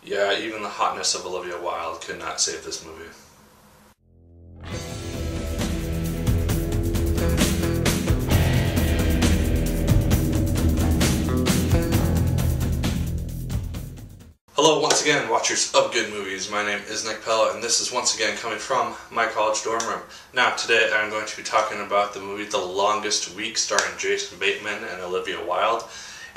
Yeah, even the hotness of Olivia Wilde could not save this movie. Hello once again, watchers of good movies. My name is Nick Pell, and this is once again coming from my college dorm room. Now, today I'm going to be talking about the movie The Longest Week, starring Jason Bateman and Olivia Wilde.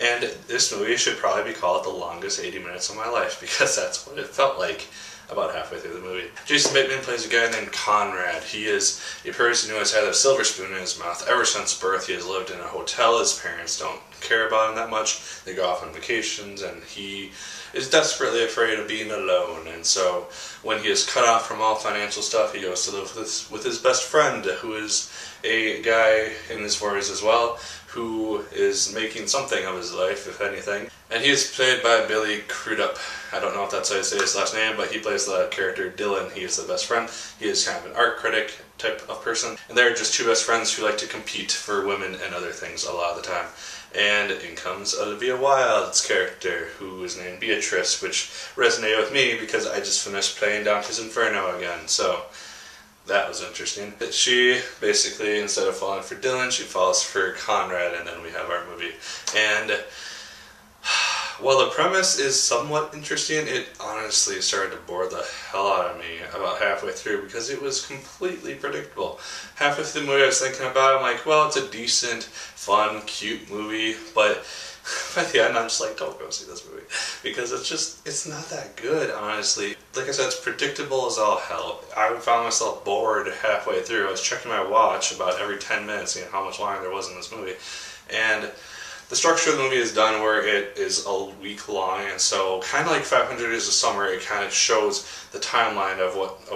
And this movie should probably be called The Longest 80 Minutes of My Life, because that's what it felt like about halfway through the movie. Jason Bateman plays a guy named Conrad. He is a person who has had a silver spoon in his mouth ever since birth. He has lived in a hotel. His parents don't care about him that much. They go off on vacations, and he is desperately afraid of being alone. And so when he is cut off from all financial stuff, he goes to live with his best friend, who is a guy in his 40s as well, who is making something of his life, if anything. And he is played by Billy Crudup. I don't know if that's how you say his last name, but he plays the character Dylan. He is the best friend. He is kind of an art critic type of person. And they're just two best friends who like to compete for women and other things a lot of the time. And in comes Olivia Wilde's character, who is named Beatrice, which resonated with me because I just finished playing Dante's Inferno again. So that was interesting. She basically, instead of falling for Dylan, she falls for Conrad, and then we have our movie. And while the premise is somewhat interesting, it honestly started to bore the hell out of me about halfway through because it was completely predictable. Halfway through the movie I was thinking about it, I'm like, well, it's a decent, fun, cute movie, but by the end I'm just like, don't go see this movie, because it's not that good, honestly. Like I said, it's predictable as all hell. I found myself bored halfway through. I was checking my watch about every 10 minutes, seeing how much longer there was in this movie. And the structure of the movie is done where it is a week long, and so kind of like 500 Days of Summer, it kind of shows the timeline of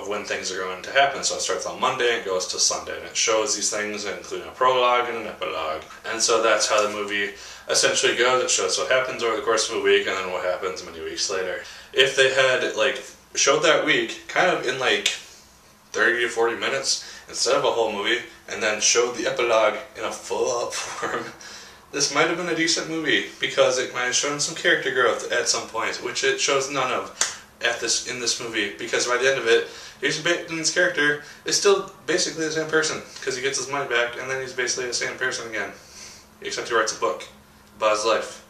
when things are going to happen. So it starts on Monday and goes to Sunday, and it shows these things, including a prologue and an epilogue. And so that's how the movie essentially goes. It shows what happens over the course of a week, and then what happens many weeks later. If they had showed that week kind of in 30 to 40 minutes instead of a whole movie, and then showed the epilogue in a full-up form, this might have been a decent movie, because it might have shown some character growth at some point, which it shows none of in this movie, because by the end of it, Jason Bateman's character is still basically the same person, because he gets his money back, and then he's basically the same person again, except he writes a book about his life.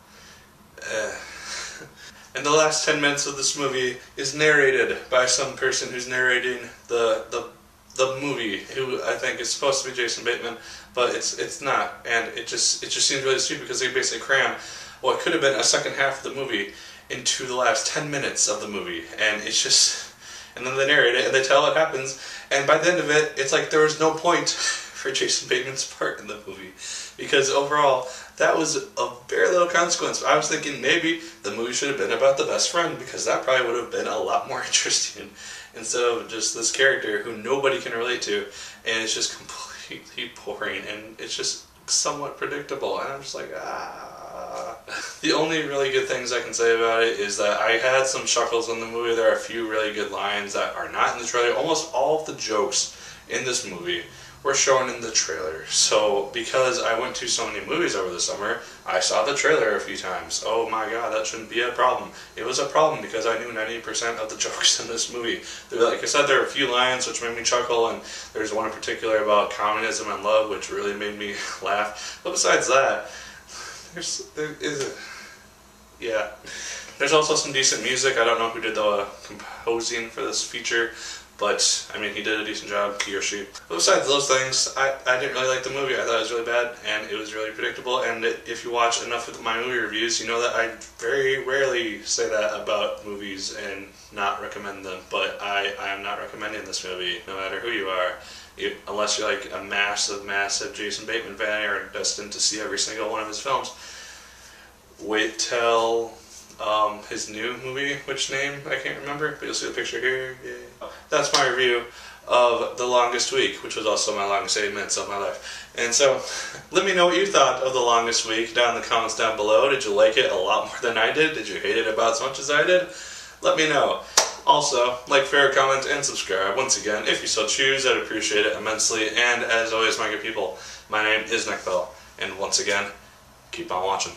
And the last 10 minutes of this movie is narrated by some person who's narrating the movie, who I think is supposed to be Jason Bateman, but it's not, and it just seems really stupid because they basically cram what could have been a second half of the movie into the last 10 minutes of the movie, and and then they narrate it and they tell what happens, and by the end of it, it's like there was no point for Jason Bateman's part in the movie, because overall that was of very little consequence. I was thinking maybe the movie should have been about the best friend, because that probably would have been a lot more interesting, instead of just this character who nobody can relate to, and it's just completely boring, and it's just somewhat predictable, and I'm just like, ah. The only really good things I can say about it is that I had some chuckles in the movie. There are a few really good lines that are not in the trailer. Almost all of the jokes in this movie were shown in the trailer. So because I went to so many movies over the summer, I saw the trailer a few times. Oh my god, that shouldn't be a problem. It was a problem because I knew 90% of the jokes in this movie. Like I said, there are a few lines which made me chuckle, and there's one in particular about communism and love which really made me laugh. But besides that, there's also some decent music. I don't know who did the composing for this feature, but I mean, he did a decent job, he or she. But besides those things, I didn't really like the movie. I thought it was really bad, and it was really predictable, and if you watch enough of my movie reviews, you know that I very rarely say that about movies and not recommend them, but I am not recommending this movie, no matter who you are. Unless you're like a massive, massive Jason Bateman fan, or destined to see every single one of his films. Wait till his new movie, which name I can't remember, but you'll see the picture here. Yeah. That's my review of The Longest Week, which was also my longest 8 minutes of my life. And so, let me know what you thought of The Longest Week down in the comments down below. Did you like it a lot more than I did? Did you hate it about as much as I did? Let me know. Also, like, favorite, comment, and subscribe. Once again, if you so choose, I'd appreciate it immensely. And as always, my good people, my name is Nick Pell. And once again, keep on watching.